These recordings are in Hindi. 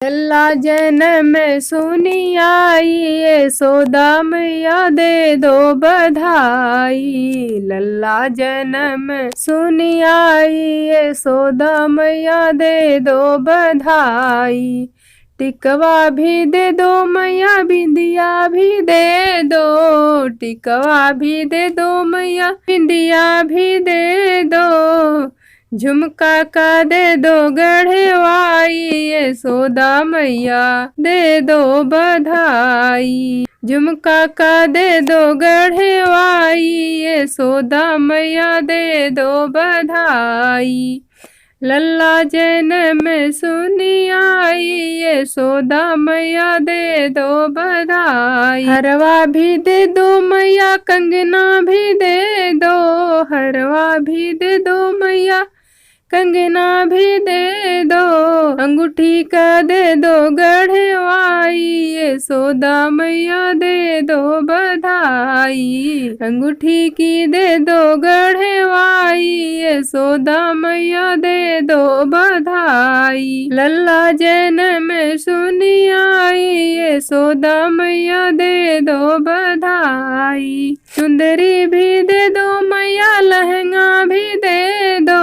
लल्ला जन्म सुनी आई, यशोदा मैया दे दो बधाई। लल्ला जन्म सुनी आई, यशोदा मैया दे दो बधाई। टिकवा भी दे दो मैया, बिंदिया भी दे दो। टिकवा भी दे दो मैया, बिंदिया भी दे दो। झुमका का दे दो गढ़वाई, यशोदा मैया दे दो बधाई। झुमका का दे दो गढ़वाई, यशोदा मैया दे दो बधाई। लल्ला जन्म सुनी आई, यशोदा मैया दे दो बधाई। हरवा भी दे दो मैया, कंगना भी दे दो। हरवा भी दे दो मैया, कंगना भी दे दो। अंगूठी का दे दो गढ़वाई, यशोदा मैया दे दो बधाई। अंगूठी की दे दो गढ़वाई, यशोदा मैया दे दो बधाई। लल्ला जन्म सुनी आई, यशोदा मैया दे दो बधाई। चुंदरी भी दे दो मैया, लहंगा भी दे दो।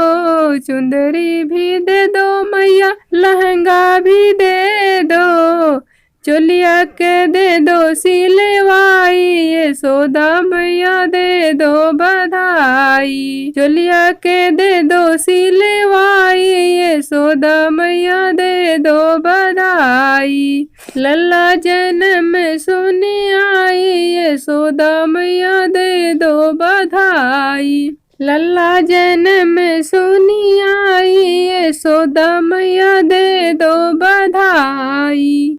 चुंदरी भी दे दो मैया, लहंगा भी दे दो। चोलिया के दे दो सिलवाई, यशोदा मैया दे दो बधाई। चोलिया के दे दो सिलवाई, यशोदा मैया दे दो बधाई। लल्ला जन्म सुनी आई, यशोदा मैया दे दो बधाई। लल्ला जन्म सुनी आई, यशोदा मैया दे दो बधाई।